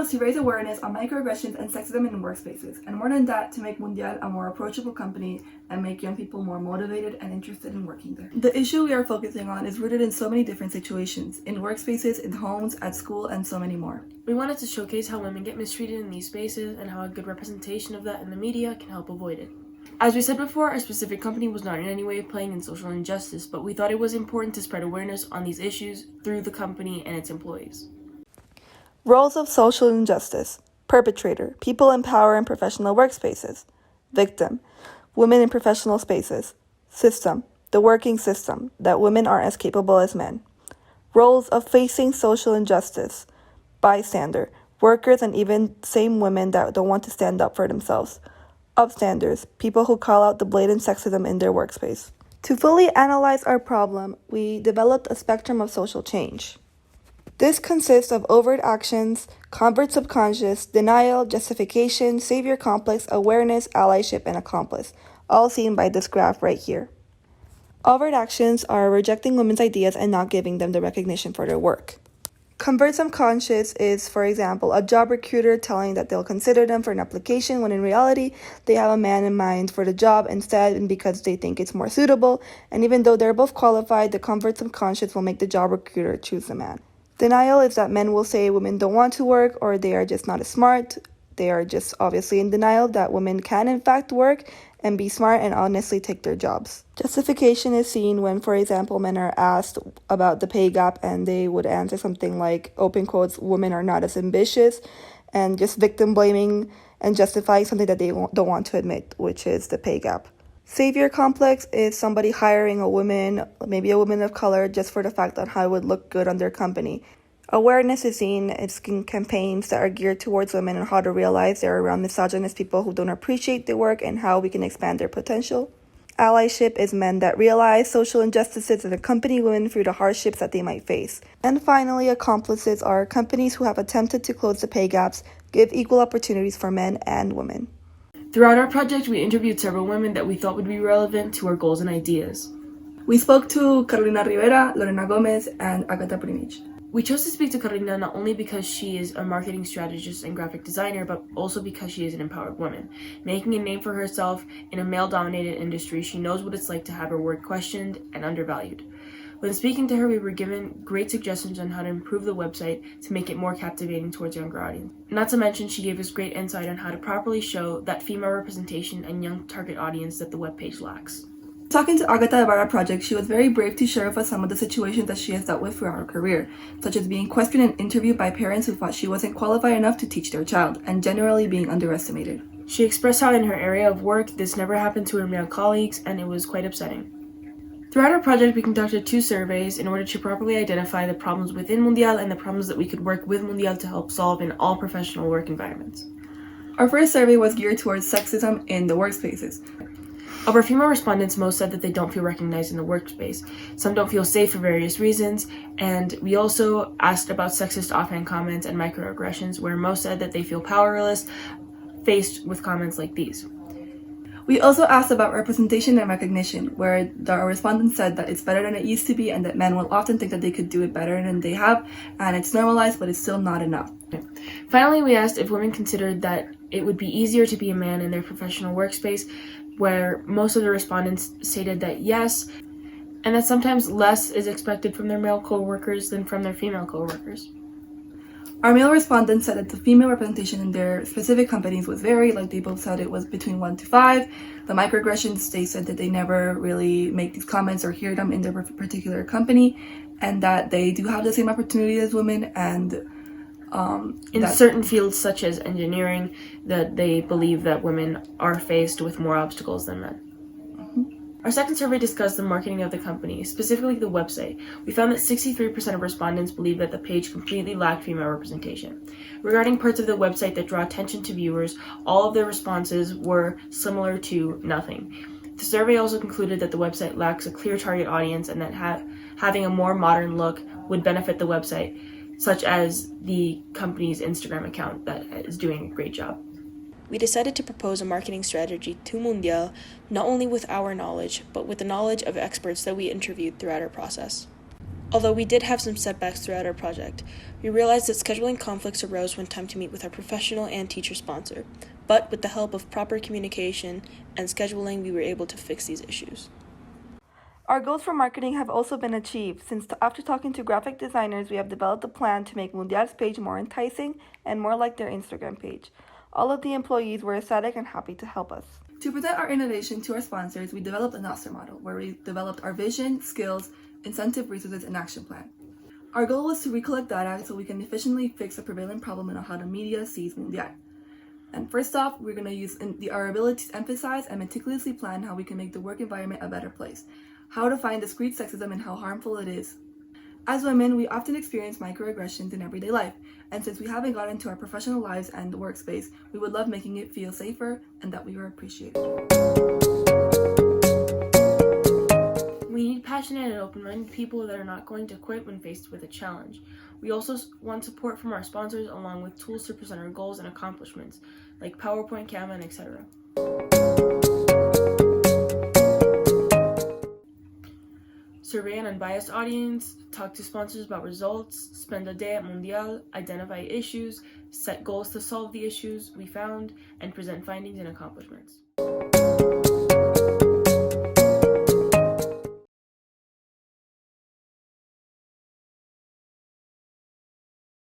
was to raise awareness on microaggressions and sexism in workspaces, and more than that, to make Mundial a more approachable company and make young people more motivated and interested in working there. The issue we are focusing on is rooted in so many different situations, in workspaces, in homes, at school, and so many more. We wanted to showcase how women get mistreated in these spaces and how a good representation of that in the media can help avoid it. As we said before, our specific company was not in any way playing in social injustice, but we thought it was important to spread awareness on these issues through the company and its employees. Roles of social injustice. Perpetrator, people in power in professional workspaces. Victim, women in professional spaces. System, the working system, that women are as capable as men. Roles of facing social injustice. Bystander, workers and even same women that don't want to stand up for themselves. Upstanders, people who call out the blatant sexism in their workspace. To fully analyze our problem, we developed a spectrum of social change. This consists of overt actions, covert subconscious, denial, justification, savior complex, awareness, allyship, and accomplice, all seen by this graph right here. Overt actions are rejecting women's ideas and not giving them the recognition for their work. Covert subconscious is, for example, a job recruiter telling that they'll consider them for an application when in reality they have a man in mind for the job instead, and because they think it's more suitable, and even though they're both qualified, the covert subconscious will make the job recruiter choose the man. Denial is that men will say women don't want to work or they are just not as smart. They are just obviously in denial that women can in fact work and be smart and honestly take their jobs. Justification is seen when, for example, men are asked about the pay gap and they would answer something like, open quotes, women are not as ambitious, and just victim blaming and justifying something that they don't want to admit, which is the pay gap. Savior complex is somebody hiring a woman, maybe a woman of color, just for the fact that how it would look good on their company. Awareness is seen in campaigns that are geared towards women and how to realize they're around misogynist people who don't appreciate their work and how we can expand their potential. Allyship is men that realize social injustices and accompany women through the hardships that they might face. And finally, accomplices are companies who have attempted to close the pay gaps, give equal opportunities for men and women. Throughout our project, we interviewed several women that we thought would be relevant to our goals and ideas. We spoke to Carolina Rivera, Lorena Gomez, and Agata Primich. We chose to speak to Carolina not only because she is a marketing strategist and graphic designer, but also because she is an empowered woman. Making a name for herself in a male-dominated industry, she knows what it's like to have her work questioned and undervalued. When speaking to her, we were given great suggestions on how to improve the website to make it more captivating towards younger audience. Not to mention, she gave us great insight on how to properly show that female representation and young target audience that the webpage lacks. Talking to Agata about our project, she was very brave to share with us some of the situations that she has dealt with throughout her career, such as being questioned and interviewed by parents who thought she wasn't qualified enough to teach their child, and generally being underestimated. She expressed how in her area of work, this never happened to her male colleagues, and it was quite upsetting. Throughout our project, we conducted 2 surveys in order to properly identify the problems within Mundial and the problems that we could work with Mundial to help solve in all professional work environments. Our first survey was geared towards sexism in the workspaces. Of our female respondents, most said that they don't feel recognized in the workspace. Some don't feel safe for various reasons, and we also asked about sexist offhand comments and microaggressions, where most said that they feel powerless faced with comments like these. We also asked about representation and recognition, where our respondents said that it's better than it used to be and that men will often think that they could do it better than they have, and it's normalized, but it's still not enough. Finally, we asked if women considered that it would be easier to be a man in their professional workspace, where most of the respondents stated that yes, and that sometimes less is expected from their male co-workers than from their female co-workers. Our male respondents said that the female representation in their specific companies was varied, like they both said it was between 1 to 5. The microaggressions, they said that they never really make these comments or hear them in their particular company, and that they do have the same opportunity as women, and in certain fields such as engineering, that they believe that women are faced with more obstacles than men. Our second survey discussed the marketing of the company, specifically the website. We found that 63% of respondents believe that the page completely lacked female representation. Regarding parts of the website that draw attention to viewers, all of their responses were similar to nothing. The survey also concluded that the website lacks a clear target audience and that having a more modern look would benefit the website, such as the company's Instagram account that is doing a great job. We decided to propose a marketing strategy to Mundial, not only with our knowledge, but with the knowledge of experts that we interviewed throughout our process. Although we did have some setbacks throughout our project, we realized that scheduling conflicts arose when time to meet with our professional and teacher sponsor. But with the help of proper communication and scheduling, we were able to fix these issues. Our goals for marketing have also been achieved, since after talking to graphic designers, we have developed a plan to make Mundial's page more enticing and more like their Instagram page. All of the employees were ecstatic and happy to help us. To present our innovation to our sponsors, we developed a NOSTER model, where we developed our vision, skills, incentive, resources, and action plan. Our goal was to recollect data so we can efficiently fix a prevalent problem in how the media sees Mundial. And first off, we're going to use our ability to emphasize and meticulously plan how we can make the work environment a better place, how to find discrete sexism and how harmful it is. As women, we often experience microaggressions in everyday life, and since we haven't gotten into our professional lives and the workspace, we would love making it feel safer and that we are appreciated. We need passionate and open-minded people that are not going to quit when faced with a challenge. We also want support from our sponsors along with tools to present our goals and accomplishments, like PowerPoint, Canva, and etc. Survey an unbiased audience, talk to sponsors about results, spend a day at Mundial, identify issues, set goals to solve the issues we found, and present findings and accomplishments.